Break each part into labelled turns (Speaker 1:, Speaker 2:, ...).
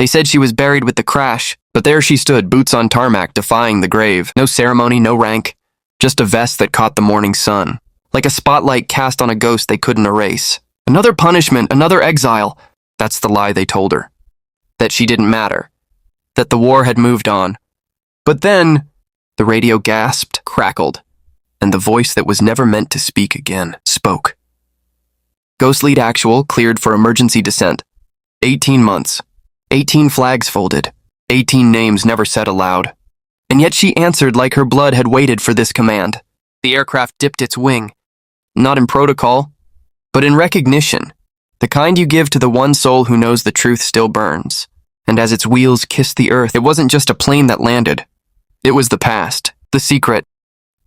Speaker 1: They said she was buried with the crash, but there she stood, boots on tarmac, defying the grave. No ceremony, no rank, just a vest that caught the morning sun. Like a spotlight cast on a ghost they couldn't erase. Another punishment, another exile. That's the lie they told her. That she didn't matter. That the war had moved on. But then, the radio gasped, crackled, and the voice that was never meant to speak again spoke. Ghost lead actual, cleared for emergency descent. 18 months. 18 flags folded. 18 names never said aloud. And yet she answered like her blood had waited for this command. The aircraft dipped its wing. Not in protocol, but in recognition. The kind you give to the one soul who knows the truth still burns. And as its wheels kissed the earth, it wasn't just a plane that landed. It was the past, the secret,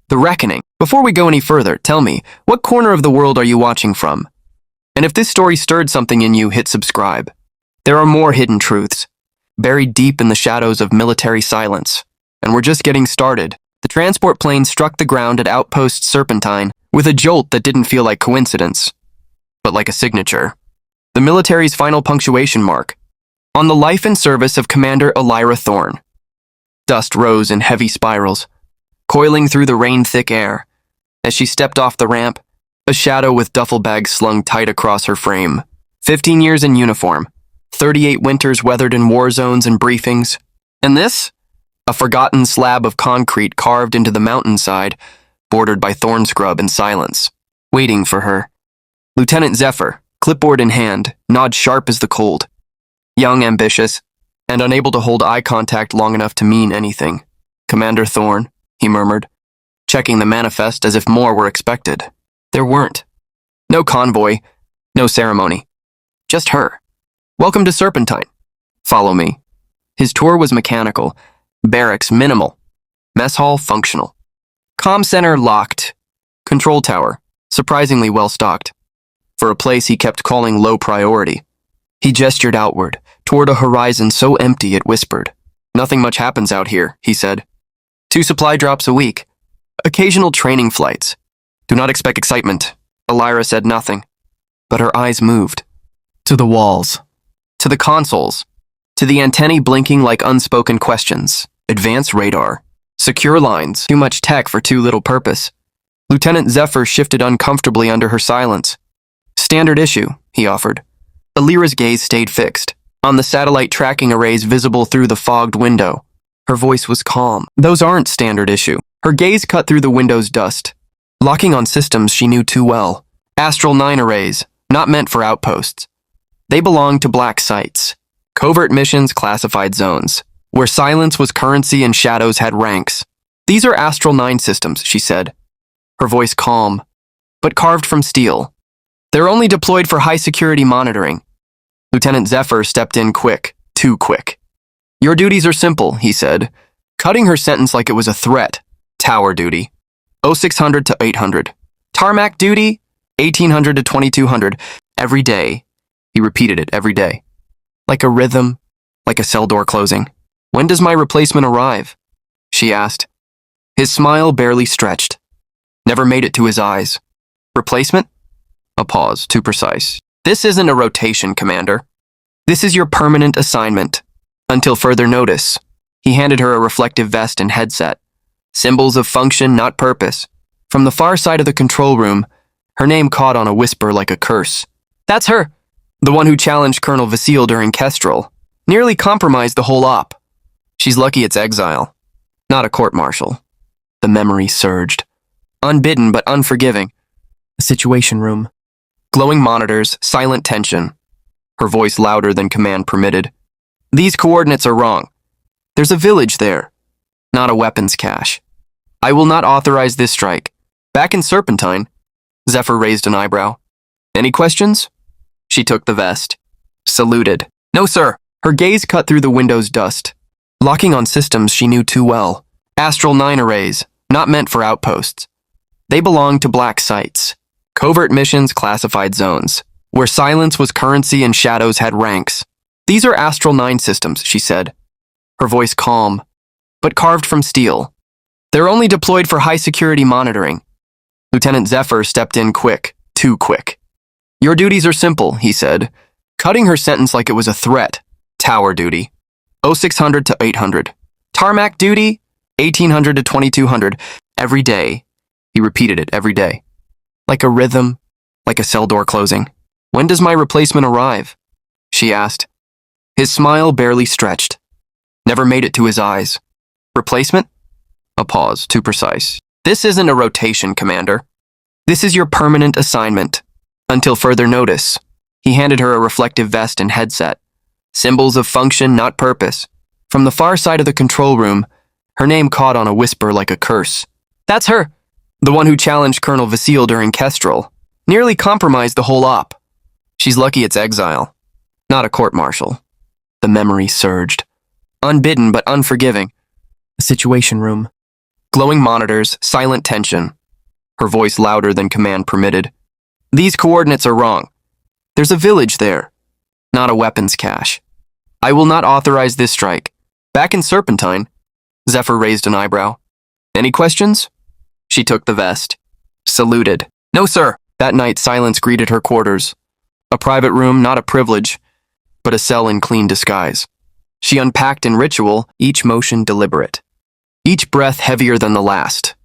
Speaker 1: the reckoning. Before we go any further, tell me, what corner of the world are you watching from? And if this story stirred something in you, hit subscribe. There are more hidden truths, buried deep in the shadows of military silence. And we're just getting started. The transport plane struck the ground at Outpost Serpentine with a jolt that didn't feel like coincidence, but like a signature. The military's final punctuation mark. On the life and service of Commander Elira Thorne. Dust rose in heavy spirals, coiling through the rain-thick air. As she stepped off the ramp, a shadow with duffel bags slung tight across her frame. 15 years in uniform, 38 winters weathered in war zones and briefings. And this? A forgotten slab of concrete carved into the mountainside, bordered by thorn scrub and silence, waiting for her. Lieutenant Zephyr, clipboard in hand, nods sharp as the cold. Young, ambitious, and unable to hold eye contact long enough to mean anything. Commander Thorne, he murmured, checking the manifest as if more were expected. There weren't. No convoy, no ceremony. Just her. Welcome to Serpentine. Follow me. His tour was mechanical. Barracks minimal. Mess hall functional. Comm center locked. Control tower surprisingly well stocked. For a place he kept calling low priority. He gestured outward, toward a horizon so empty it whispered. Nothing much happens out here, he said. 2 supply drops a week. Occasional training flights. Do not expect excitement. Elira said nothing, but her eyes moved. To the walls. To the consoles. To the antennae blinking like unspoken questions. Advanced radar. Secure lines. Too much tech for too little purpose. Lieutenant Zephyr shifted uncomfortably under her silence. Standard issue, he offered. Elira's gaze stayed fixed, on the satellite tracking arrays visible through the fogged window. Her voice was calm. Those aren't standard issue. Her gaze cut through the window's dust. Locking on systems she knew too well. Astral 9 arrays, not meant for outposts. They belonged to black sites. Covert missions, classified zones, where silence was currency and shadows had ranks. These are Astral 9 systems, she said. Her voice calm, but carved from steel. They're only deployed for high-security monitoring. Lieutenant Zephyr stepped in quick, too quick. Your duties are simple, he said, cutting her sentence like it was a threat. Tower duty, 0600 to 800. Tarmac duty, 1800 to 2200. Every day. He repeated it every day. Like a rhythm, like a cell door closing. When does my replacement arrive? She asked. His smile barely stretched. Never made it to his eyes. Replacement? A pause, too precise. This isn't a rotation, Commander. This is your permanent assignment. Until further notice. He handed her a reflective vest and headset. Symbols of function, not purpose. From the far side of the control room, her name caught on a whisper like a curse. That's her. The one who challenged Colonel Vasile during Kestrel. Nearly compromised the whole op. She's lucky it's exile. Not a court-martial. The memory surged. Unbidden but unforgiving. A situation room. Glowing monitors, silent tension. Her voice louder than command permitted. These coordinates are wrong. There's a village there, not a weapons cache. I will not authorize this strike. Back in Serpentine, Zephyr raised an eyebrow. Any questions? She took the vest. Saluted. No, sir. Her gaze cut through the window's dust. Locking on systems she knew too well. Astral 9 arrays, not meant for outposts. They belonged to black sites. Covert missions, classified zones, where silence was currency and shadows had ranks. These are Astral 9 systems, she said. Her voice calm, but carved from steel. They're only deployed for high-security monitoring. Lieutenant Zephyr stepped in quick, too quick. Your duties are simple, he said, cutting her sentence like it was a threat. Tower duty, 0600 to 800. Tarmac duty, 1800 to 2200. Every day. He repeated it every day. Like a rhythm, like a cell door closing. When does my replacement arrive? She asked. His smile barely stretched. Never made it to his eyes. Replacement? A pause, too precise. This isn't a rotation, Commander. This is your permanent assignment. Until further notice. He handed her a reflective vest and headset. Symbols of function, not purpose. From the far side of the control room, her name caught on a whisper like a curse. That's her! The one who challenged Colonel Vasile during Kestrel. Nearly compromised the whole op. She's lucky it's exile, not a court-martial. The memory surged. Unbidden but unforgiving. A situation room. Glowing monitors, silent tension. Her voice louder than command permitted. These coordinates are wrong. There's a village there, not a weapons cache. I will not authorize this strike. Back in Serpentine, Zephyr raised an eyebrow. Any questions? She took the vest. Saluted. No, sir. That night, silence greeted her quarters. A private room, not a privilege, but a cell in clean disguise. She unpacked in ritual, each motion deliberate. Each breath heavier than the last.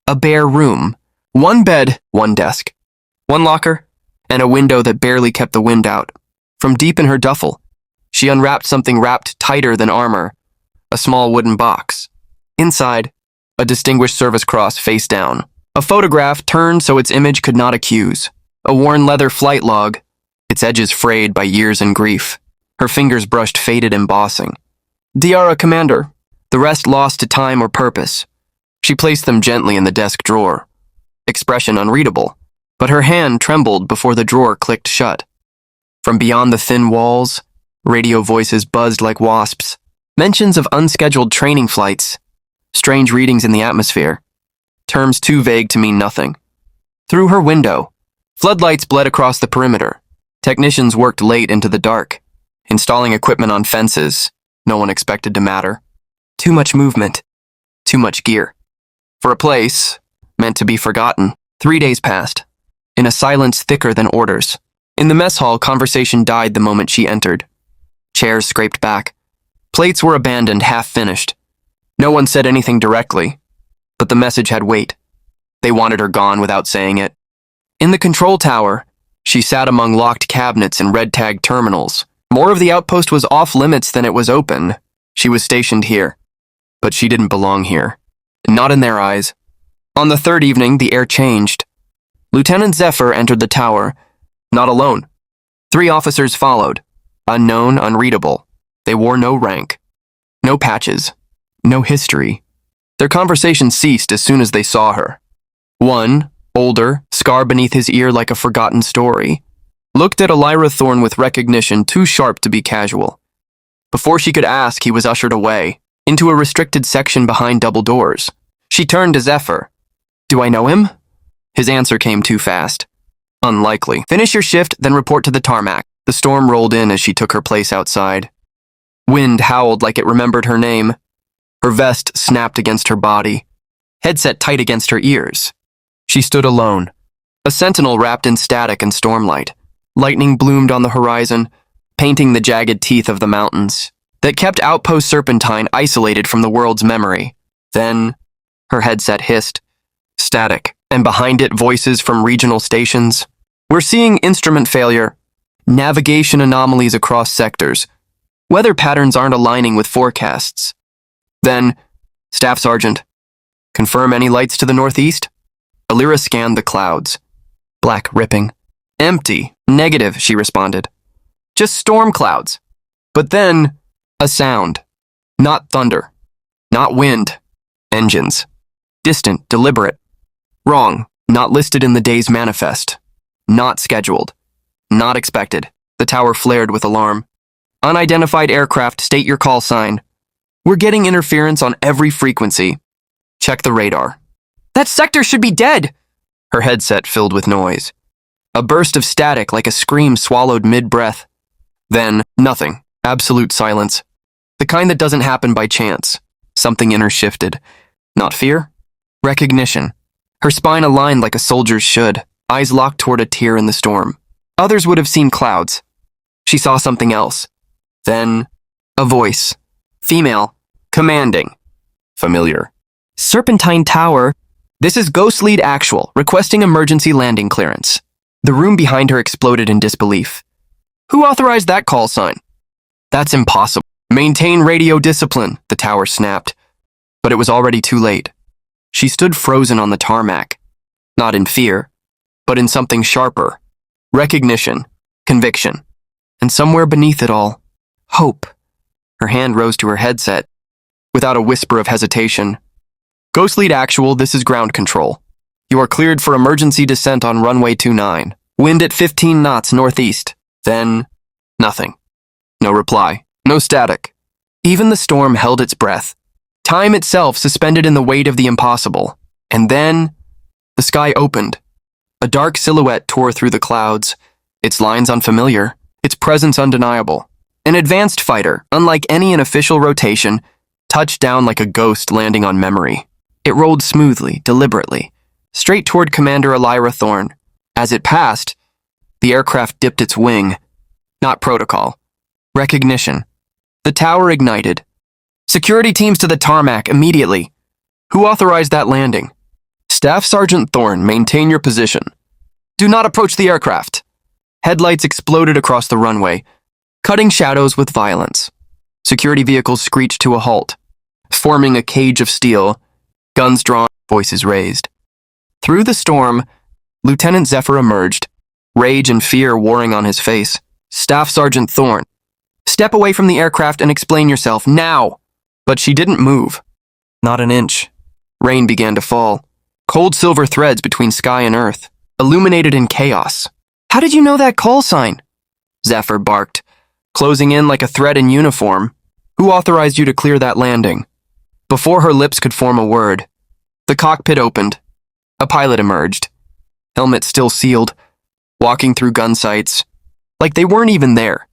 Speaker 1: A bare room. One bed, one desk. One locker, and a window that barely kept the wind out. From deep in her duffel, she unwrapped something wrapped tighter than armor. A small wooden box. Inside, a distinguished service cross face down. A photograph turned so its image could not accuse. A worn leather flight log, its edges frayed by years and grief. Her fingers brushed faded embossing. Diara, Commander. The rest lost to time or purpose. She placed them gently in the desk drawer. Expression unreadable, but her hand trembled before the drawer clicked shut. From beyond the thin walls, radio voices buzzed like wasps. Mentions of unscheduled training flights. Strange readings in the atmosphere. Terms too vague to mean nothing. Through her window, floodlights bled across the perimeter. Technicians worked late into the dark, installing equipment on fences no one expected to matter. Too much movement. Too much gear. For a place meant to be forgotten. 3 days passed, in a silence thicker than orders. In the mess hall, conversation died the moment she entered. Chairs scraped back. Plates were abandoned, half-finished. No one said anything directly, but the message had weight. They wanted her gone without saying it. In the control tower, she sat among locked cabinets and red-tagged terminals. More of the outpost was off-limits than it was open. She was stationed here, but she didn't belong here. Not in their eyes. On the third evening, the air changed. Lieutenant Zephyr entered the tower, not alone. 3 officers followed, unknown, unreadable. They wore no rank, no patches, no history. Their conversation ceased as soon as they saw her. One, older, scar beneath his ear like a forgotten story, looked at Elira Thorne with recognition too sharp to be casual. Before she could ask, he was ushered away, into a restricted section behind double doors. She turned to Zephyr. Do I know him? His answer came too fast. Unlikely. Finish your shift, then report to the tarmac. The storm rolled in as she took her place outside. Wind howled like it remembered her name. Her vest snapped against her body, headset tight against her ears. She stood alone, a sentinel wrapped in static and stormlight. Lightning bloomed on the horizon, painting the jagged teeth of the mountains that kept Outpost Serpentine isolated from the world's memory. Then, her headset hissed. Static, and behind it voices from regional stations. We're seeing instrument failure, navigation anomalies across sectors. Weather patterns aren't aligning with forecasts. Then, Staff Sergeant, confirm any lights to the northeast? Elira scanned the clouds. Black ripping. Empty. Negative, she responded. Just storm clouds. But then, a sound. Not thunder. Not wind. Engines. Distant, deliberate. Wrong. Not listed in the day's manifest. Not scheduled. Not expected. The tower flared with alarm. Unidentified aircraft, state your call sign. We're getting interference on every frequency. Check the radar. That sector should be dead! Her headset filled with noise. A burst of static like a scream swallowed mid-breath. Then, nothing. Absolute silence. The kind that doesn't happen by chance. Something in her shifted. Not fear? Recognition. Her spine aligned like a soldier's should, eyes locked toward a tear in the storm. Others would have seen clouds. She saw something else. Then, A voice. Female. Commanding. Familiar. Serpentine Tower. This is Ghost Lead Actual, requesting emergency landing clearance. The room behind her exploded in disbelief. Who authorized that call sign? That's impossible. Maintain radio discipline, the tower snapped. But it was already too late. She stood frozen on the tarmac. Not in fear, but in something sharper. Recognition, conviction, and somewhere beneath it all, hope. Her hand rose to her headset, without a whisper of hesitation. Ghost Lead Actual, this is ground control. You are cleared for emergency descent on runway 29. Wind at 15 knots northeast. Then, nothing. No reply. No static. Even the storm held its breath. Time itself suspended in the weight of the impossible. And then, the sky opened. A dark silhouette tore through the clouds, its lines unfamiliar, its presence undeniable. An advanced fighter, unlike any in official rotation, touched down like a ghost landing on memory. It rolled smoothly, deliberately, straight toward Commander Elira Thorne. As it passed, the aircraft dipped its wing. Not protocol. Recognition. The tower ignited. Security teams to the tarmac, immediately. Who authorized that landing? Staff Sergeant Thorne, maintain your position. Do not approach the aircraft. Headlights exploded across the runway, cutting shadows with violence. Security vehicles screeched to a halt, forming a cage of steel, guns drawn, voices raised. Through the storm, Lieutenant Zephyr emerged, rage and fear warring on his face. Staff Sergeant Thorne, step away from the aircraft and explain yourself, now! But she didn't move. Not an inch. Rain began to fall. Cold silver threads between sky and earth, illuminated in chaos. How did you know that call sign? Zephyr barked, closing in like a threat in uniform. Who authorized you to clear that landing? Before her lips could form a word, the cockpit opened. A pilot emerged, helmet still sealed, walking through gun sights, like they weren't even there.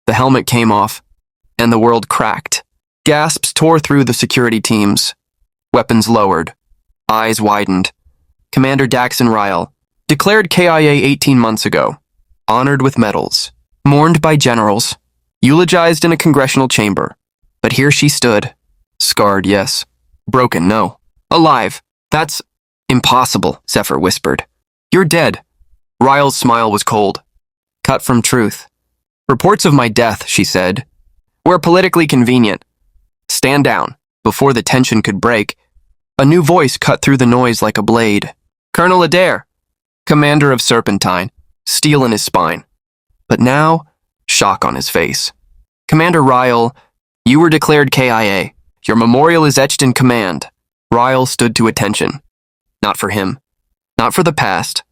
Speaker 1: The helmet came off, and the world cracked. Gasps tore through the security teams. Weapons lowered. Eyes widened. Commander Daxon Ryle, declared KIA 18 months ago, honored with medals, mourned by generals, eulogized in a congressional chamber. But here she stood. Scarred, yes. Broken, no. Alive. That's impossible, Zephyr whispered. You're dead. Ryle's smile was cold. Cut from truth. Reports of my death, she said, were politically convenient. Stand down. Before the tension could break, a new voice cut through the noise like a blade. Colonel Adair, commander of Serpentine, steel in his spine. But now, shock on his face. Commander Ryle, you were declared KIA. Your memorial is etched in command. Ryle stood to attention. Not for him. Not for the past.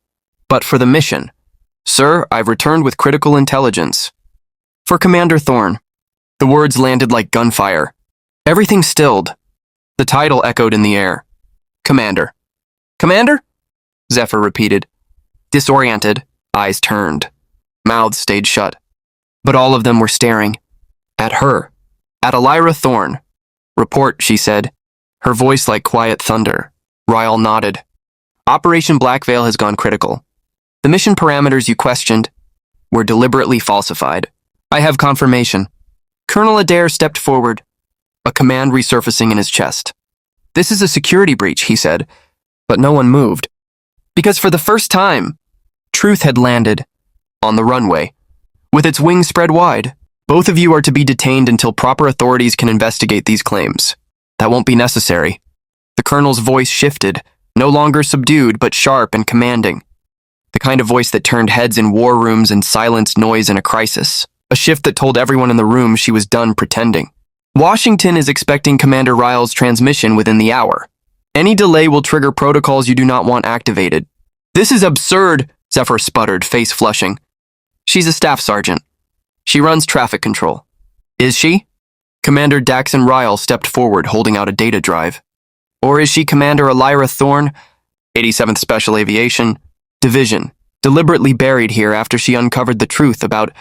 Speaker 1: But for the mission. Sir, I've returned with critical intelligence. For Commander Thorne. The words landed like gunfire. Everything stilled. The title echoed in the air. Commander. Commander? Zephyr repeated. Disoriented, eyes turned. Mouths stayed shut. But all of them were staring. At her. At Elira Thorne. Report, she said, her voice like quiet thunder. Ryle nodded. Operation Black Veil has gone critical. The mission parameters you questioned were deliberately falsified. I have confirmation. Colonel Adair stepped forward, a command resurfacing in his chest. This is a security breach, he said, but no one moved. Because for the first time, truth had landed on the runway. With its wings spread wide, both of you are to be detained until proper authorities can investigate these claims. That won't be necessary. The colonel's voice shifted, no longer subdued but sharp and commanding. The kind of voice that turned heads in war rooms and silenced noise in a crisis. A shift that told everyone in the room she was done pretending. Washington is expecting Commander Ryle's transmission within the hour. Any delay will trigger protocols you do not want activated. This is absurd, Zephyr sputtered, face flushing. She's a staff sergeant. She runs traffic control. Is she? Commander Daxon Ryle stepped forward, holding out a data drive. Or is she Commander Elira Thorne, 87th Special Aviation Division, deliberately buried here after she uncovered the truth about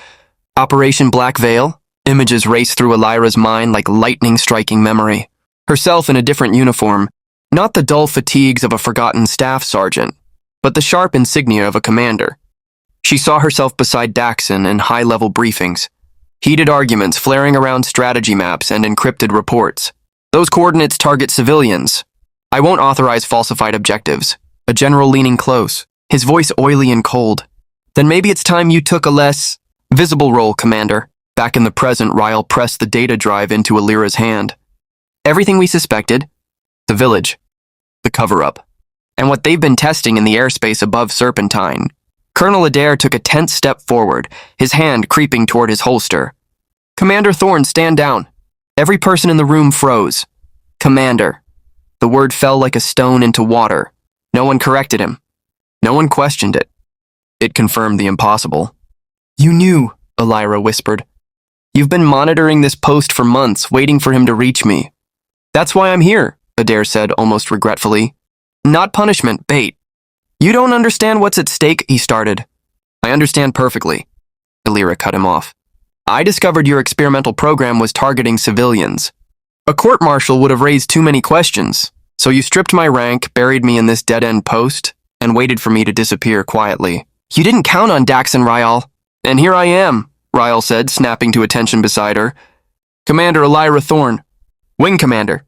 Speaker 1: Operation Black Veil? Images raced through Elira's mind like lightning striking memory. Herself in a different uniform, not the dull fatigues of a forgotten staff sergeant, but the sharp insignia of a commander. She saw herself beside Daxon in high-level briefings, Heated arguments flaring around strategy maps and encrypted reports. Those coordinates target civilians. I won't authorize falsified objectives. A general leaning close, his voice oily and cold. Then maybe it's time you took a less visible role, Commander. Back in the present, Ryle pressed the data drive into Alira's hand. Everything we suspected. The village. The cover-up. And what they've been testing in the airspace above Serpentine. Colonel Adair took a tense step forward, his hand creeping toward his holster. Commander Thorne, stand down. Every person in the room froze. Commander. The word fell like a stone into water. No one corrected him. No one questioned it. It confirmed the impossible. You knew, Alira whispered. You've been monitoring this post for months, waiting for him to reach me. That's why I'm here, Adair said almost regretfully. Not punishment, bait. You don't understand what's at stake, he started. I understand perfectly. Alira cut him off. I discovered your experimental program was targeting civilians. A court-martial would have raised too many questions, so you stripped my rank, buried me in this dead-end post, and waited for me to disappear quietly. You didn't count on Dax and Ryle. And here I am, Ryle said, snapping to attention beside her. Commander Alira Thorne. Wing Commander.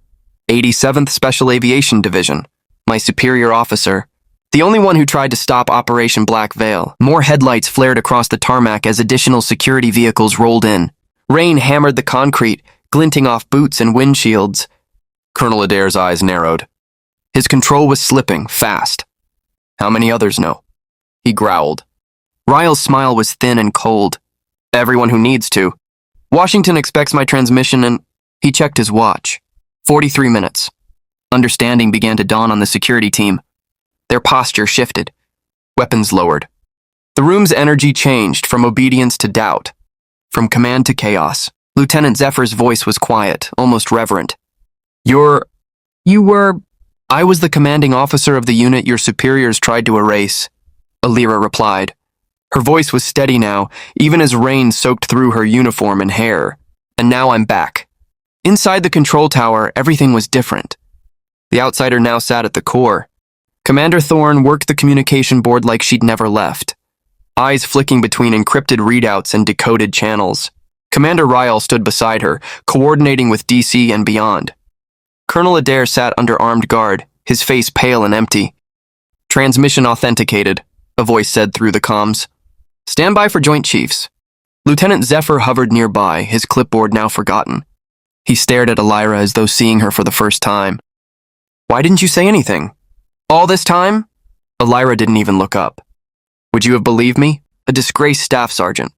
Speaker 1: 87th Special Aviation Division. My superior officer. The only one who tried to stop Operation Black Veil. More headlights flared across the tarmac as additional security vehicles rolled in. Rain hammered the concrete, glinting off boots and windshields. Colonel Adair's eyes narrowed. His control was slipping, fast. How many others know? He growled. Ryle's smile was thin and cold. Everyone who needs to. Washington expects my transmission and... He checked his watch. 43 minutes. Understanding began to dawn on the security team. Their posture shifted. Weapons lowered. The room's energy changed from obedience to doubt. From command to chaos. Lieutenant Zephyr's voice was quiet, almost reverent. You were... I was the commanding officer of the unit your superiors tried to erase, Alira replied. Her voice was steady now, even as rain soaked through her uniform and hair. And now I'm back. Inside the control tower, everything was different. The outsider now sat at the core. Commander Thorne worked the communication board like she'd never left. Eyes flicking between encrypted readouts and decoded channels. Commander Ryle stood beside her, coordinating with DC and beyond. Colonel Adair sat under armed guard, his face pale and empty. Transmission authenticated, a voice said through the comms. Stand by for Joint Chiefs. Lieutenant Zephyr hovered nearby, his clipboard now forgotten. He stared at Alira as though seeing her for the first time. Why didn't you say anything? All this time? Alira didn't even look up. Would you have believed me? A disgraced staff sergeant.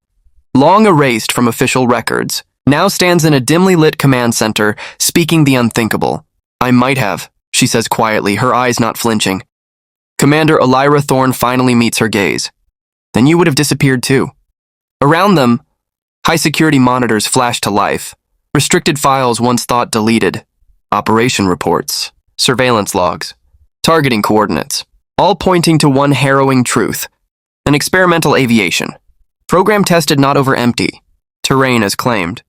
Speaker 1: Long erased from official records, now stands in a dimly lit command center, speaking the unthinkable. I might have, she says quietly, her eyes not flinching. Commander Alira Thorne finally meets her gaze. Then you would have disappeared too. Around them, high-security monitors flashed to life. Restricted files once thought deleted. Operation reports. Surveillance logs. Targeting coordinates. All pointing to one harrowing truth. An experimental aviation. Program tested not over empty. Terrain as claimed.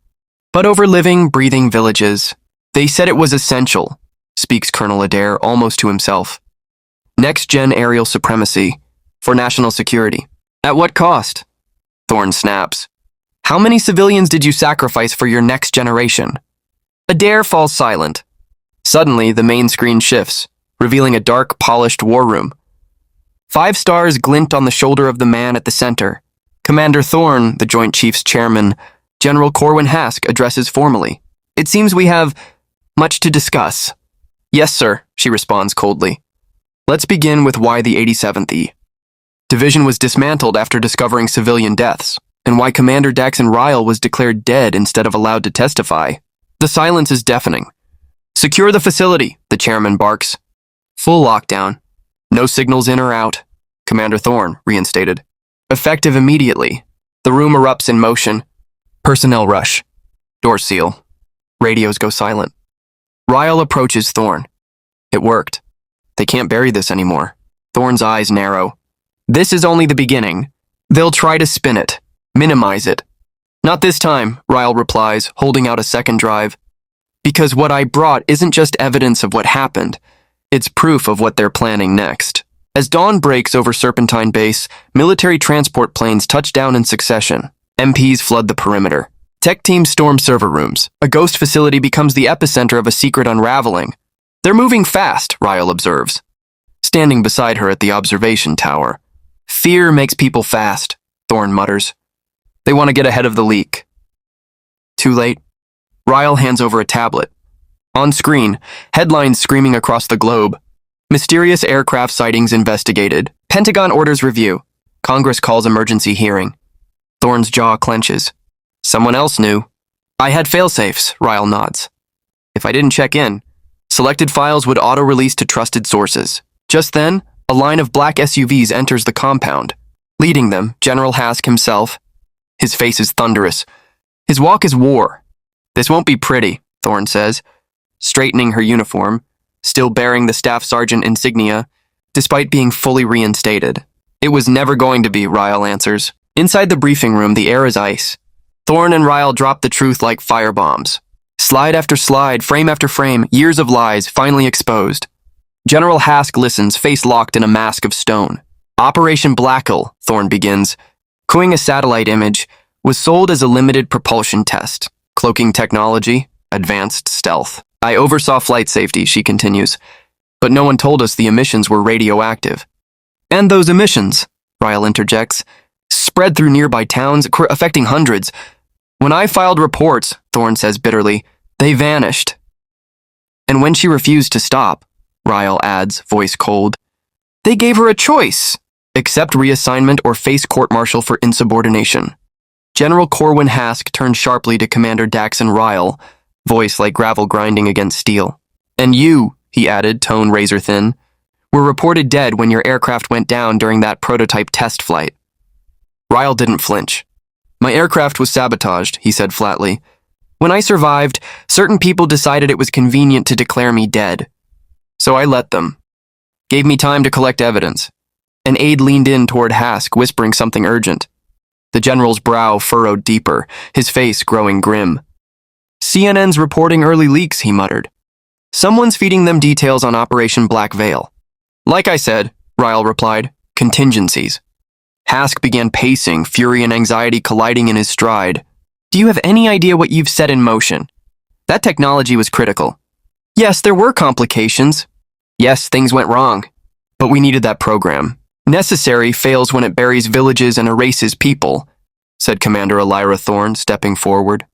Speaker 1: But over living, breathing villages. They said it was essential, speaks Colonel Adair almost to himself. Next-gen aerial supremacy. For national security. At what cost? Thorne snaps. How many civilians did you sacrifice for your next generation? Adair falls silent. Suddenly, the main screen shifts, revealing a dark, polished war room. 5 stars glint on the shoulder of the man at the center. Commander Thorne, the Joint Chiefs Chairman, General Corwin Hask addresses formally. It seems we have much to discuss. Yes, sir, she responds coldly. Let's begin with why the 87th E. Division was dismantled after discovering civilian deaths, and why Commander Dax and Ryle was declared dead instead of allowed to testify. The silence is deafening. Secure the facility, the chairman barks. Full lockdown. No signals in or out. Commander Thorne reinstated. Effective immediately. The room erupts in motion. Personnel rush. Doors seal. Radios go silent. Ryle approaches Thorne. It worked. They can't bury this anymore. Thorne's eyes narrow. This is only the beginning. They'll try to spin it. Minimize it. Not this time, Ryle replies, holding out a second drive. Because what I brought isn't just evidence of what happened. It's proof of what they're planning next. As dawn breaks over Serpentine Base, military transport planes touch down in succession. MPs flood the perimeter. Tech team storm server rooms. A ghost facility becomes the epicenter of a secret unraveling. They're moving fast, Ryle observes, standing beside her at the observation tower. Fear makes people fast, Thorne mutters. They want to get ahead of the leak. Too late. Ryle hands over a tablet. On screen, headlines screaming across the globe. Mysterious aircraft sightings investigated. Pentagon orders review. Congress calls emergency hearing. Thorne's jaw clenches. Someone else knew. I had failsafes, Ryle nods. If I didn't check in, selected files would auto-release to trusted sources. Just then, a line of black SUVs enters the compound. Leading them, General Hask himself. His face is thunderous. His walk is war. This won't be pretty, Thorne says, straightening her uniform, still bearing the staff sergeant insignia, despite being fully reinstated. It was never going to be, Ryle answers. Inside the briefing room, the air is ice. Thorne and Ryle drop the truth like firebombs. Slide after slide, frame after frame, years of lies finally exposed. General Hask listens, face locked in a mask of stone. Operation Blackle, Thorne begins, cooing a satellite image, was sold as a limited propulsion test. Cloaking technology, advanced stealth. I oversaw flight safety, she continues, but no one told us the emissions were radioactive. And those emissions, Ryle interjects, spread through nearby towns, affecting hundreds. When I filed reports, Thorne says bitterly, they vanished. And when she refused to stop, Ryle adds, voice cold, they gave her a choice. Accept reassignment or face court-martial for insubordination. General Corwin Hask turned sharply to Commander Daxon Ryle, voice like gravel grinding against steel. And you, he added, tone razor-thin, were reported dead when your aircraft went down during that prototype test flight. Ryle didn't flinch. My aircraft was sabotaged, he said flatly. When I survived, certain people decided it was convenient to declare me dead. So I let them. Gave me time to collect evidence. An aide leaned in toward Hask, whispering something urgent. The general's brow furrowed deeper, his face growing grim. CNN's reporting early leaks, he muttered. Someone's feeding them details on Operation Black Veil. Like I said, Ryle replied, contingencies. Hask began pacing, fury and anxiety colliding in his stride. Do you have any idea what you've set in motion? That technology was critical. Yes, there were complications. Yes, things went wrong. But we needed that program. Necessary fails when it buries villages and erases people, said Commander Elira Thorne, stepping forward.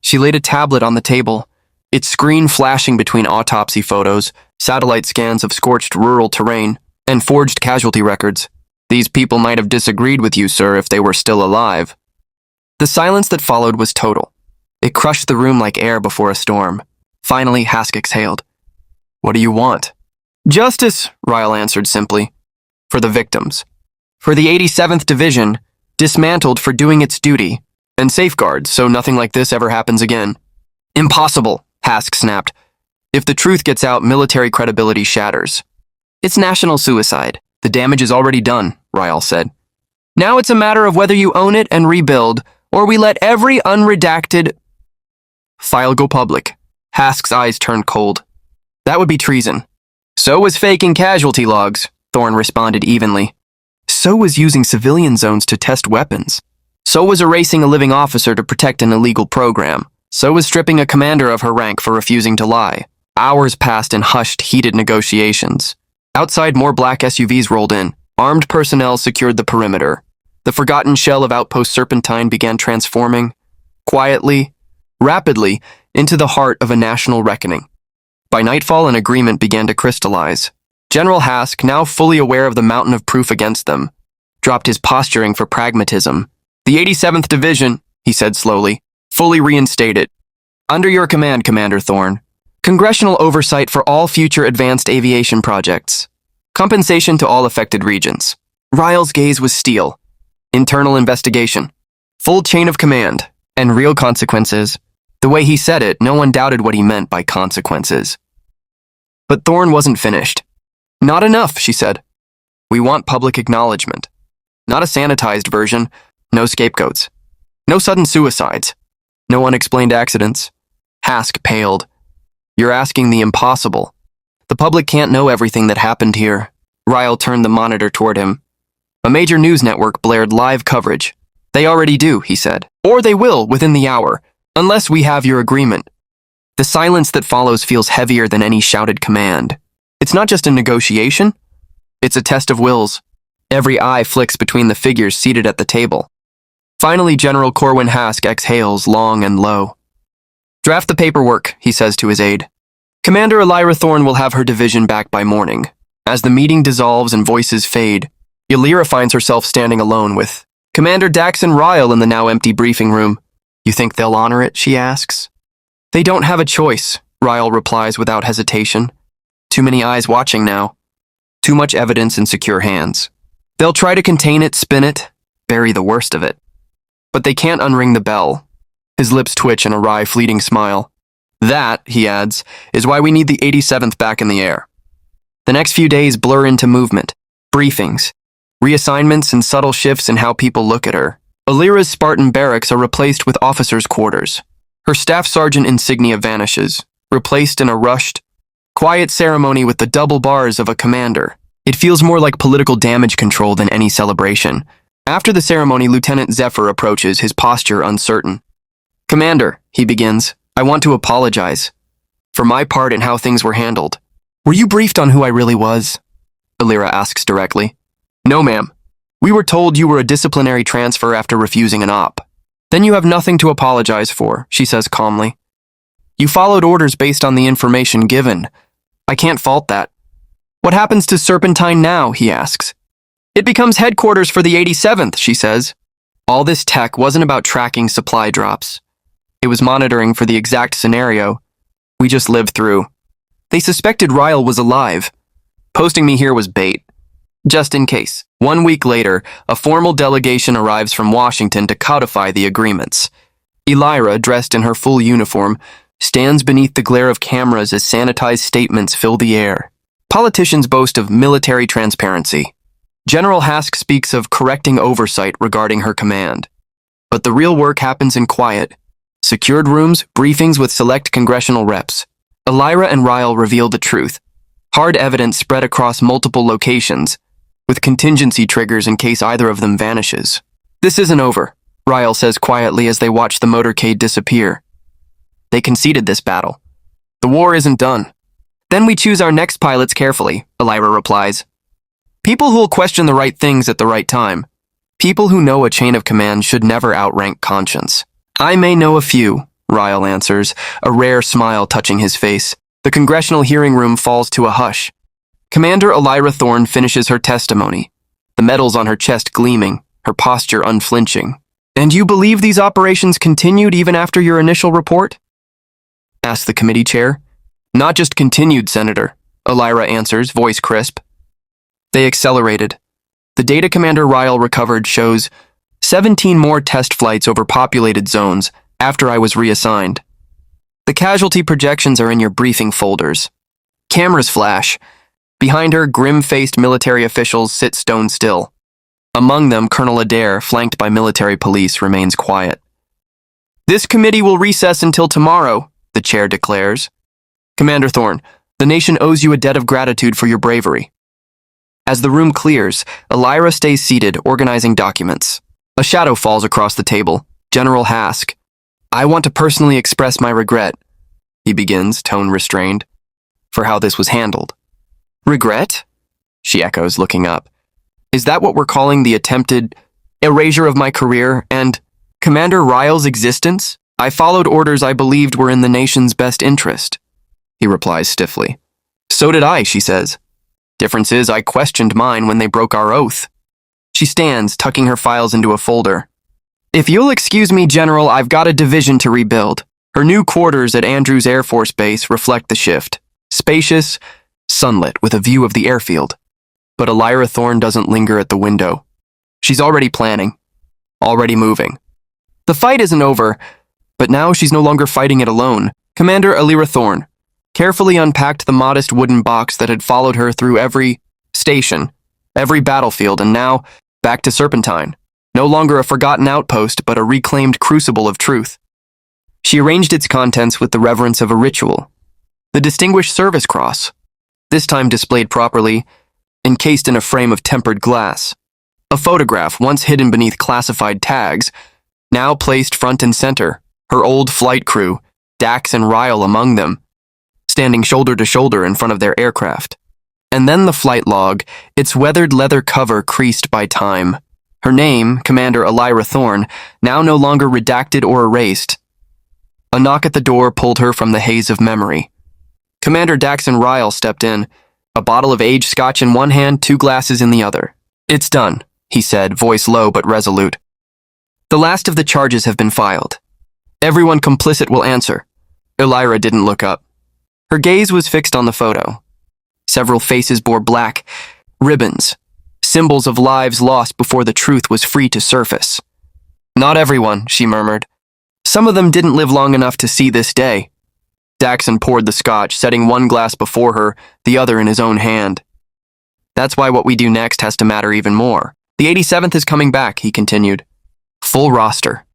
Speaker 1: She laid a tablet on the table, its screen flashing between autopsy photos, satellite scans of scorched rural terrain, and forged casualty records. These people might have disagreed with you, sir, if they were still alive. The silence that followed was total. It crushed the room like air before a storm. Finally, Hask exhaled. What do you want? Justice, Ryle answered simply. For the victims. For the 87th Division, dismantled for doing its duty, and safeguards so nothing like this ever happens again. Impossible, Hask snapped. If the truth gets out, military credibility shatters. It's national suicide. The damage is already done, Ryle said. Now it's a matter of whether you own it and rebuild, or we let every unredacted file go public. Hask's eyes turned cold. That would be treason. So was faking casualty logs, Thorne responded evenly. So was using civilian zones to test weapons. So was erasing a living officer to protect an illegal program. So was stripping a commander of her rank for refusing to lie. Hours passed in hushed, heated negotiations. Outside, more black SUVs rolled in. Armed personnel secured the perimeter. The forgotten shell of Outpost Serpentine began transforming, quietly, rapidly, into the heart of a national reckoning. By nightfall, an agreement began to crystallize. General Hask, now fully aware of the mountain of proof against them, dropped his posturing for pragmatism. The 87th Division, he said slowly, fully reinstated. Under your command, Commander Thorne. Congressional oversight for all future advanced aviation projects. Compensation to all affected regions. Ryle's gaze was steel. Internal investigation. Full chain of command. And real consequences. The way he said it, no one doubted what he meant by consequences. But Thorne wasn't finished. Not enough, she said. We want public acknowledgement. Not a sanitized version. No scapegoats. No sudden suicides. No unexplained accidents. Hask paled. You're asking the impossible. The public can't know everything that happened here. Ryle turned the monitor toward him. A major news network blared live coverage. They already do, he said. Or they will within the hour, unless we have your agreement. The silence that follows feels heavier than any shouted command. It's not just a negotiation, it's a test of wills. Every eye flicks between the figures seated at the table. Finally, General Corwin Hask exhales long and low. Draft the paperwork, he says to his aide. Commander Elira Thorne will have her division back by morning. As the meeting dissolves and voices fade, Elira finds herself standing alone with Commander Daxon Ryle in the now empty briefing room. You think they'll honor it, she asks. They don't have a choice, Ryle replies without hesitation. Too many eyes watching now. Too much evidence in secure hands. They'll try to contain it, spin it, bury the worst of it. But they can't unring the bell. His lips twitch in a wry, fleeting smile. That, he adds, is why we need the 87th back in the air. The next few days blur into movement, briefings, reassignments, and subtle shifts in how people look at her. Elira's Spartan barracks are replaced with officers' quarters. Her staff sergeant insignia vanishes, replaced in a rushed, quiet ceremony with the double bars of a commander. It feels more like political damage control than any celebration. After the ceremony, Lieutenant Zephyr approaches, his posture uncertain. Commander, he begins, I want to apologize for my part in how things were handled. Were you briefed on who I really was? Elira asks directly. No, ma'am. We were told you were a disciplinary transfer after refusing an op. Then you have nothing to apologize for, she says calmly. You followed orders based on the information given. I can't fault that. What happens to Serpentine now, he asks. It becomes headquarters for the 87th, she says. All this tech wasn't about tracking supply drops. It was monitoring for the exact scenario we just lived through. They suspected Ryle was alive. Posting me here was bait. Just in case. 1 week later, a formal delegation arrives from Washington to codify the agreements. Elira, dressed in her full uniform, stands beneath the glare of cameras as sanitized statements fill the air. Politicians boast of military transparency. General Hask speaks of correcting oversight regarding her command. But the real work happens in quiet. Secured rooms, briefings with select congressional reps. Elira and Ryle reveal the truth. Hard evidence spread across multiple locations, with contingency triggers in case either of them vanishes. This isn't over, Ryle says quietly as they watch the motorcade disappear. They conceded this battle. The war isn't done. Then we choose our next pilots carefully, Elira replies. People who'll question the right things at the right time. People who know a chain of command should never outrank conscience. I may know a few, Ryle answers, a rare smile touching his face. The congressional hearing room falls to a hush. Commander Elira Thorne finishes her testimony, the medals on her chest gleaming, her posture unflinching. And you believe these operations continued even after your initial report? Asks the committee chair. Not just continued, Senator, Elira answers, voice crisp. They accelerated. The data Commander Ryle recovered shows 17 more test flights over populated zones after I was reassigned. The casualty projections are in your briefing folders. Cameras flash. Behind her, grim-faced military officials sit stone still. Among them, Colonel Adair, flanked by military police, remains quiet. This committee will recess until tomorrow, the chair declares. Commander Thorne, the nation owes you a debt of gratitude for your bravery. As the room clears, Elira stays seated, organizing documents. A shadow falls across the table. General Hask. I want to personally express my regret, he begins, tone restrained, for how this was handled. Regret? She echoes, looking up. Is that what we're calling the attempted erasure of my career and Commander Ryle's existence? I followed orders I believed were in the nation's best interest, he replies stiffly. So did I, she says. Difference is I questioned mine when they broke our oath. She stands, tucking her files into a folder. If you'll excuse me, General, I've got a division to rebuild. Her new quarters at Andrews Air Force Base reflect the shift. Spacious, sunlit, with a view of the airfield. But Elira Thorne doesn't linger at the window. She's already planning. Already moving. The fight isn't over, but now she's no longer fighting it alone. Commander Elira Thorne carefully unpacked the modest wooden box that had followed her through every station, every battlefield, and now back to Serpentine. No longer a forgotten outpost, but a reclaimed crucible of truth. She arranged its contents with the reverence of a ritual. The Distinguished Service Cross, this time displayed properly, encased in a frame of tempered glass. A photograph once hidden beneath classified tags, now placed front and center, her old flight crew, Dax and Ryle among them, standing shoulder to shoulder in front of their aircraft. And then the flight log, its weathered leather cover creased by time. Her name, Commander Elira Thorne, now no longer redacted or erased. A knock at the door pulled her from the haze of memory. Commander Dax and Ryle stepped in, a bottle of aged scotch in one hand, 2 glasses in the other. "It's done," he said, voice low but resolute. "The last of the charges have been filed. Everyone complicit will answer." Elira didn't look up. Her gaze was fixed on the photo. Several faces bore black ribbons, symbols of lives lost before the truth was free to surface. "Not everyone," she murmured. "Some of them didn't live long enough to see this day." Daxon poured the scotch, setting one glass before her, the other in his own hand. "That's why what we do next has to matter even more. The 87th is coming back," he continued. "Full roster.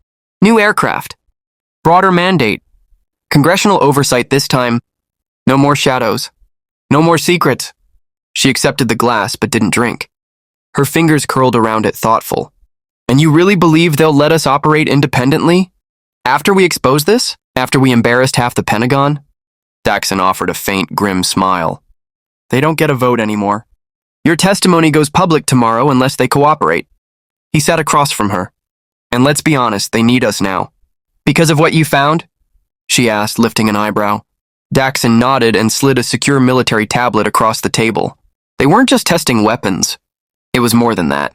Speaker 1: New aircraft. Broader mandate. Congressional oversight this time. No more shadows. No more secrets." She accepted the glass but didn't drink. Her fingers curled around it, thoughtful. "And you really believe they'll let us operate independently? After we expose this? After we embarrassed half the Pentagon?" Daxon offered a faint, grim smile. "They don't get a vote anymore. Your testimony goes public tomorrow unless they cooperate." He sat across from her. "And let's be honest, they need us now." "Because of what you found?" she asked, lifting an eyebrow. Daxon nodded and slid a secure military tablet across the table. They weren't just testing weapons. It was more than that.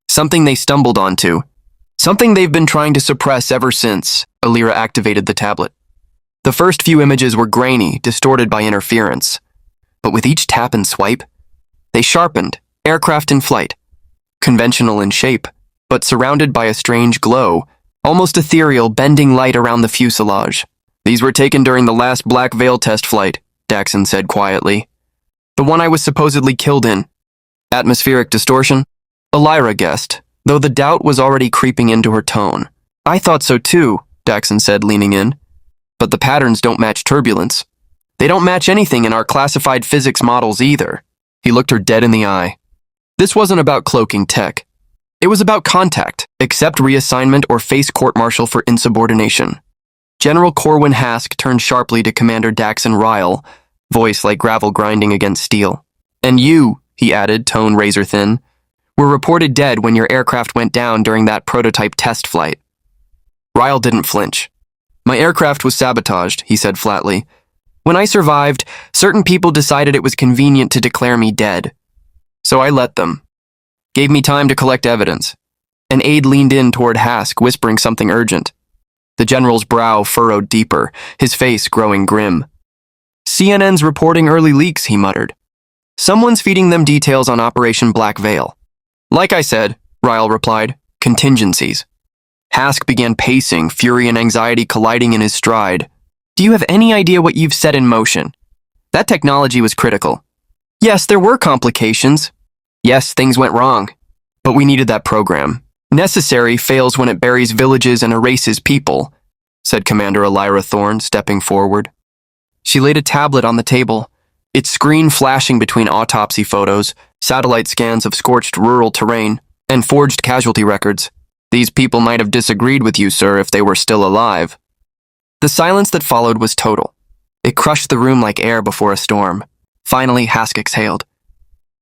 Speaker 1: Something they stumbled onto. Something they've been trying to suppress ever since. Elira activated the tablet. The first few images were grainy, distorted by interference. But with each tap and swipe, they sharpened, aircraft in flight. Conventional in shape, but surrounded by a strange glow, almost ethereal, bending light around the fuselage. "These were taken during the last Black Veil test flight," Daxon said quietly. "The one I was supposedly killed in. Atmospheric distortion?" Elira guessed, though the doubt was already creeping into her tone. "I thought so too," Daxon said, leaning in. "But the patterns don't match turbulence. They don't match anything in our classified physics models either." He looked her dead in the eye. This wasn't about cloaking tech. It was about contact, accept reassignment or face court-martial for insubordination. General Corwin Hask turned sharply to Commander Daxon Ryle, voice like gravel grinding against steel. "And you," he added, tone razor-thin, "were reported dead when your aircraft went down during that prototype test flight." Ryle didn't flinch. "My aircraft was sabotaged," he said flatly. "When I survived, certain people decided it was convenient to declare me dead. So I let them. Gave me time to collect evidence." An aide leaned in toward Hask, whispering something urgent. The general's brow furrowed deeper, his face growing grim. "CNN's reporting early leaks," he muttered. "Someone's feeding them details on Operation Black Veil." "Like I said," Ryle replied, "contingencies." Hask began pacing, fury and anxiety colliding in his stride. "Do you have any idea what you've set in motion? That technology was critical. Yes, there were complications. Yes, things went wrong. But we needed that program. Necessary fails when it buries villages and erases people," said Commander Elira Thorne, stepping forward. She laid a tablet on the table, its screen flashing between autopsy photos, satellite scans of scorched rural terrain, and forged casualty records. "These people might have disagreed with you, sir, if they were still alive." The silence that followed was total. It crushed the room like air before a storm. Finally, Hask exhaled.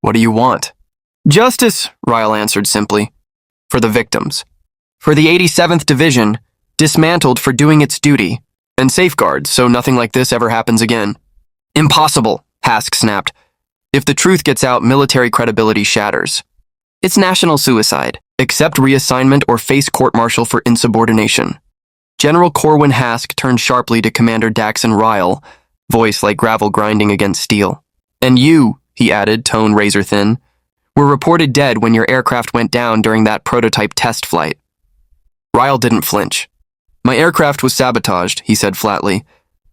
Speaker 1: "What do you want?" "Justice," Ryle answered simply. "For the victims. For the 87th Division, dismantled for doing its duty, and safeguards so nothing like this ever happens again." "Impossible," Hask snapped. "If the truth gets out, military credibility shatters. It's national suicide. Accept reassignment or face court-martial for insubordination." General Corwin Hask turned sharply to Commander Daxon Ryle, voice like gravel grinding against steel. "And you," he added, tone razor-thin, "were reported dead when your aircraft went down during that prototype test flight." Ryle didn't flinch. "My aircraft was sabotaged," he said flatly.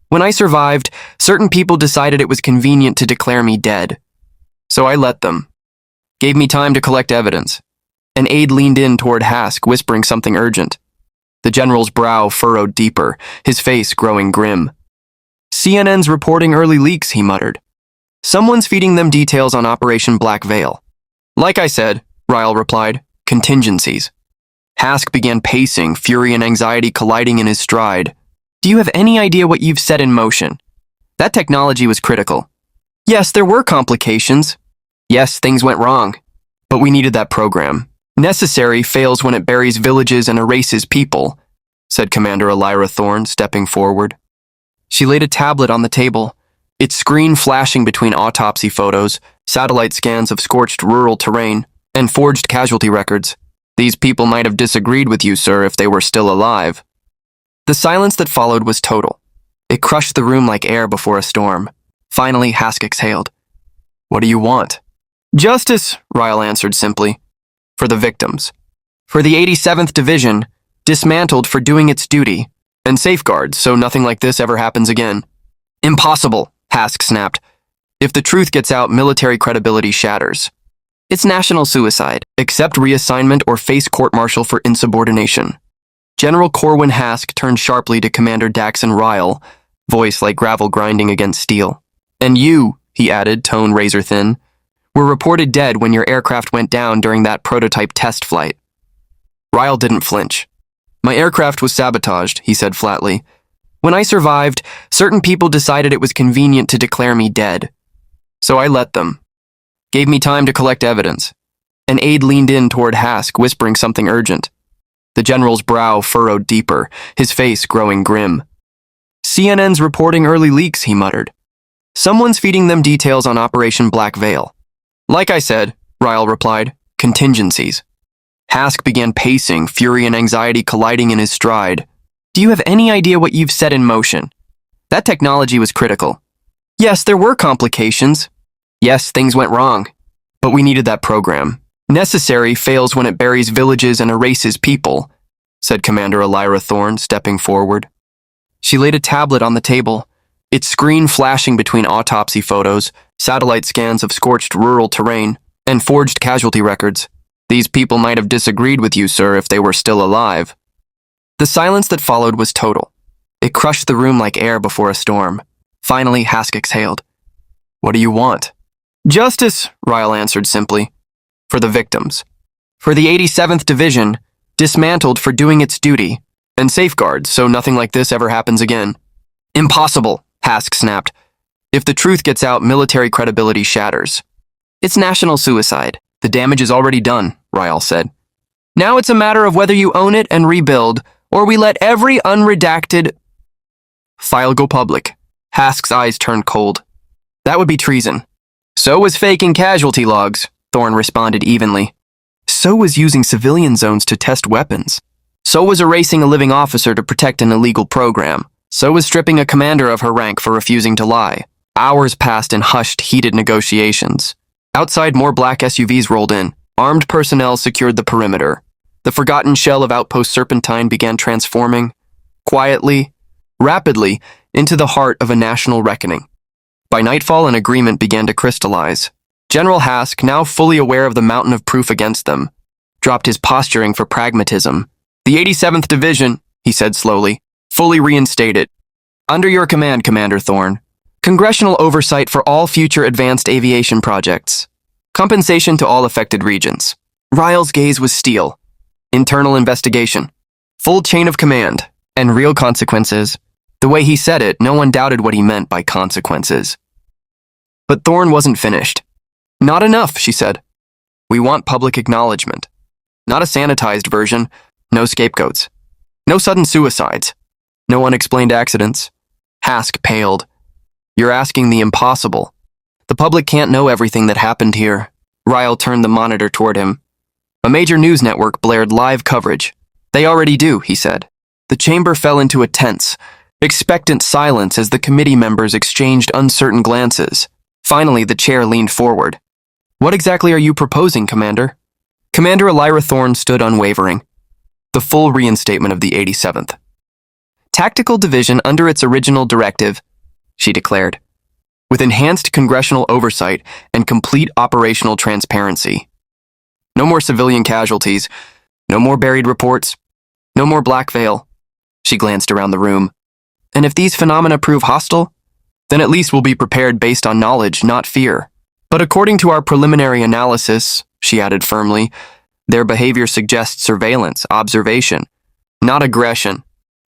Speaker 1: "When I survived, certain people decided it was convenient to declare me dead. So I let them. Gave me time to collect evidence." An aide leaned in toward Hask, whispering something urgent. The general's brow furrowed deeper, his face growing grim. "CNN's reporting early leaks," he muttered. "Someone's feeding them details on Operation Black Veil." "Like I said," Ryle replied, Contingencies. Hask began pacing, fury and anxiety colliding in his stride. Do you have any idea what you've set in motion? That technology was critical. Yes, there were complications. Yes, things went wrong. But we needed that program. Necessary fails when it buries villages and erases people, said Commander Elira Thorne, stepping forward. She laid a tablet on the table, its screen flashing between autopsy photos, satellite scans of scorched rural terrain, and forged casualty records. These people might have disagreed with you, sir, if they were still alive. The silence that followed was total. It crushed the room like air before a storm. Finally, Hask exhaled. What do you want? Justice, Ryle answered simply. For the victims. For the 87th Division, dismantled for doing its duty, and safeguards so nothing like this ever happens again. Impossible, Hask snapped. If the truth gets out, military credibility shatters. It's national suicide. Accept reassignment or face court-martial for insubordination. General Corwin Hask turned sharply to Commander Daxon Ryle, voice like gravel grinding against steel. And you, he added, tone razor-thin, were reported dead when your aircraft went down during that prototype test flight. Ryle didn't flinch. My aircraft was sabotaged, he said flatly. When I survived, certain people decided it was convenient to declare me dead. So I let them. Gave me time to collect evidence. An aide leaned in toward Hask, whispering something urgent. The general's brow furrowed deeper, his face growing grim. CNN's reporting early leaks, he muttered. Someone's feeding them details on Operation Black Veil. Like I said, Ryle replied, contingencies. Hask began pacing, fury and anxiety colliding in his stride. Do you have any idea what you've set in motion? That technology was critical. Yes, there were complications. Yes, things went wrong. But we needed that program. Necessary fails when it buries villages and erases people, said Commander Elira Thorne, stepping forward. She laid a tablet on the table, its screen flashing between autopsy photos, satellite scans of scorched rural terrain, and forged casualty records. These people might have disagreed with you, sir, if they were still alive. The silence that followed was total. It crushed the room like air before a storm. Finally, Hask exhaled. What do you want? Justice, Ryle answered simply. For the victims. For the 87th Division, dismantled for doing its duty, and safeguards so nothing like this ever happens again. Impossible, Hask snapped. If the truth gets out, military credibility shatters. It's national suicide. The damage is already done, Ryle said. Now it's a matter of whether you own it and rebuild, or we let every unredacted file go public. Hask's eyes turned cold. That would be treason. So was faking casualty logs, Thorne responded evenly. So was using civilian zones to test weapons. So was erasing a living officer to protect an illegal program. So was stripping a commander of her rank for refusing to lie. Hours passed in hushed, heated negotiations. Outside, more black SUVs rolled in. Armed personnel secured the perimeter. The forgotten shell of Outpost Serpentine began transforming, quietly, rapidly, into the heart of a national reckoning. By nightfall, an agreement began to crystallize. General Hask, now fully aware of the mountain of proof against them, dropped his posturing for pragmatism. The 87th Division, he said slowly, fully reinstated. Under your command, Commander Thorne. Congressional oversight for all future advanced aviation projects. Compensation to all affected regions. Ryle's gaze was steel. Internal investigation. Full chain of command. And real consequences. The way he said it, no one doubted what he meant by consequences. But Thorne wasn't finished. Not enough, she said. We want public acknowledgement. Not a sanitized version. No scapegoats. No sudden suicides. No unexplained accidents. Hask paled. You're asking the impossible. The public can't know everything that happened here. Ryle turned the monitor toward him. A major news network blared live coverage. They already do, he said. The chamber fell into a tense, expectant silence as the committee members exchanged uncertain glances. Finally, the chair leaned forward. What exactly are you proposing, Commander? Commander Elira Thorne stood unwavering. The full reinstatement of the 87th. Tactical division under its original directive, she declared, with enhanced congressional oversight and complete operational transparency. No more civilian casualties, no more buried reports, no more black veil. She glanced around the room. And if these phenomena prove hostile, then at least we'll be prepared based on knowledge, not fear. But according to our preliminary analysis, she added firmly, Their behavior suggests surveillance, observation, not aggression.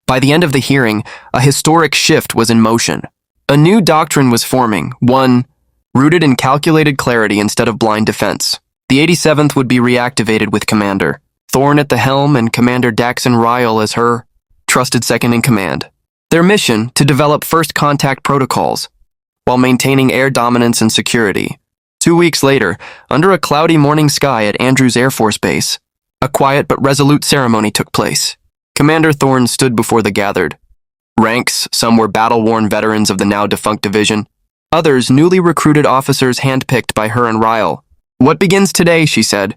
Speaker 1: By the end of the hearing, a historic shift was in motion. A new doctrine was forming, one rooted in calculated clarity instead of blind defense. The 87th would be reactivated with Commander Thorne at the helm and Commander Daxon Ryle as her trusted second-in-command. Their mission, to develop first contact protocols, while maintaining air dominance and security. 2 weeks later, under a cloudy morning sky at Andrews Air Force Base, a quiet but resolute ceremony took place. Commander Thorne stood before the gathered. Ranks, some were battle-worn veterans of the now-defunct division, others newly recruited officers handpicked by her and Ryle. "What begins today," she said,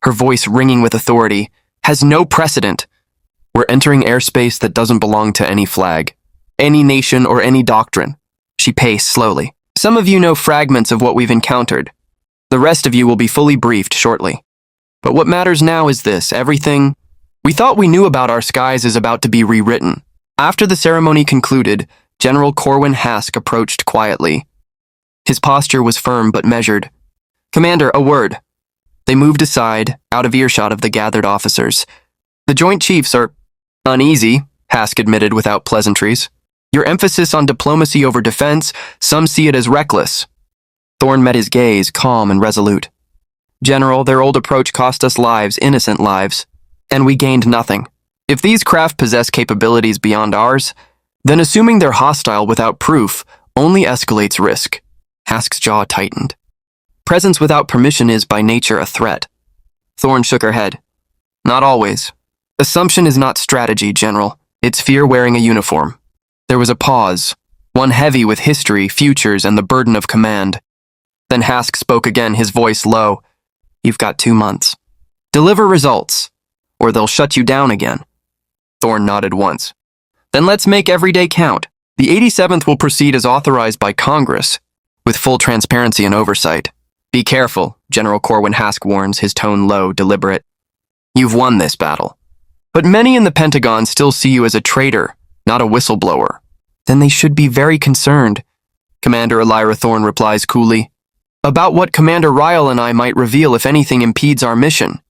Speaker 1: her voice ringing with authority, "has no precedent. We're entering airspace that doesn't belong to any flag, any nation, or any doctrine." She paced slowly. "Some of you know fragments of what we've encountered. The rest of you will be fully briefed shortly. But what matters now is this: everything we thought we knew about our skies is about to be rewritten." After the ceremony concluded, General Corwin Hask approached quietly. His posture was firm but measured. "Commander, a word." They moved aside, out of earshot of the gathered officers. "The Joint Chiefs are uneasy," Hask admitted without pleasantries. "Your emphasis on diplomacy over defense, some see it as reckless." Thorne met his gaze, calm and resolute. "General, their old approach cost us lives, innocent lives, and we gained nothing. If these craft possess capabilities beyond ours, then assuming they're hostile without proof only escalates risk." Hask's jaw tightened. "Presence without permission is by nature a threat." Thorne shook her head. "Not always. Assumption is not strategy, General. It's fear wearing a uniform." There was a pause, one heavy with history, futures, and the burden of command. Then Hask spoke again, his voice low. "You've got 2 months. Deliver results, or they'll shut you down again." Thorne nodded once. "Then let's make every day count. The 87th will proceed as authorized by Congress, with full transparency and oversight. Be careful," General Corwin Hask warns, his tone low, deliberate. "You've won this battle. But many in the Pentagon still see you as a traitor, not a whistleblower." "Then they should be very concerned," Commander Elira Thorne replies coolly, "about what Commander Ryle and I might reveal if anything impedes our mission."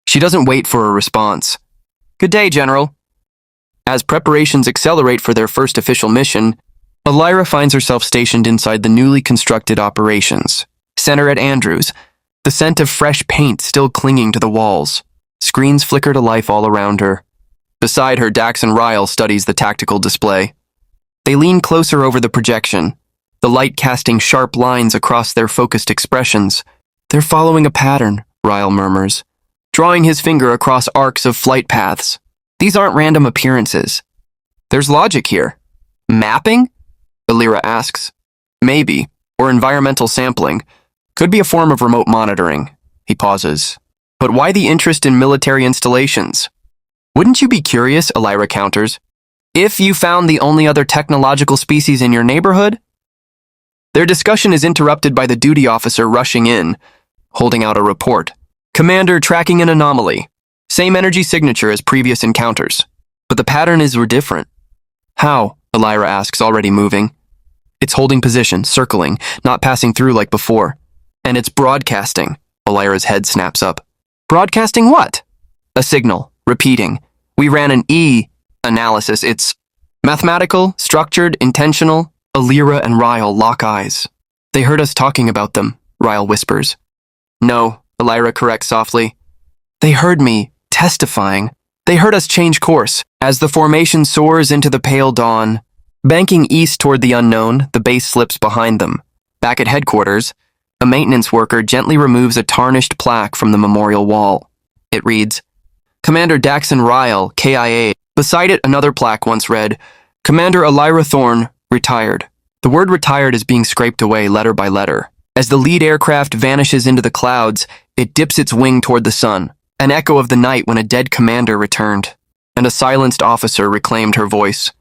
Speaker 1: She doesn't wait for a response. "Good day, General." As preparations accelerate for their first official mission, Elira finds herself stationed inside the newly constructed operations center at Andrews, the scent of fresh paint still clinging to the walls. Screens flicker to life all around her. Beside her, Daxon Ryle studies the tactical display. They lean closer over the projection, the light casting sharp lines across their focused expressions. "They're following a pattern," Ryle murmurs, drawing his finger across arcs of flight paths. "These aren't random appearances. There's logic here." "Mapping?" Elira asks. "Maybe, or environmental sampling. Could be a form of remote monitoring." He pauses. "But why the interest in military installations?" "Wouldn't you be curious?" Elira counters. "If you found the only other technological species in your neighborhood?" Their discussion is interrupted by the duty officer rushing in, holding out a report. "Commander, tracking an anomaly. Same energy signature as previous encounters. But the pattern is different." "How?" Elira asks, already moving. "It's holding position, circling, not passing through like before. And it's broadcasting." Elira's head snaps up. "Broadcasting what?" "A signal, repeating. We ran an analysis. It's mathematical, structured, intentional." Elira and Ryle lock eyes. "They heard us talking about them," Ryle whispers. "No," Elira corrects softly. "They heard me testifying. They heard us change course." As the formation soars into the pale dawn, banking east toward the unknown, the base slips behind them. Back at headquarters, a maintenance worker gently removes a tarnished plaque from the memorial wall. It reads, "Commander Daxon Ryle, KIA." Beside it, another plaque once read, "Commander Elira Thorne, retired." The word retired is being scraped away letter by letter. As the lead aircraft vanishes into the clouds, it dips its wing toward the sun, an echo of the night when a dead commander returned, and a silenced officer reclaimed her voice.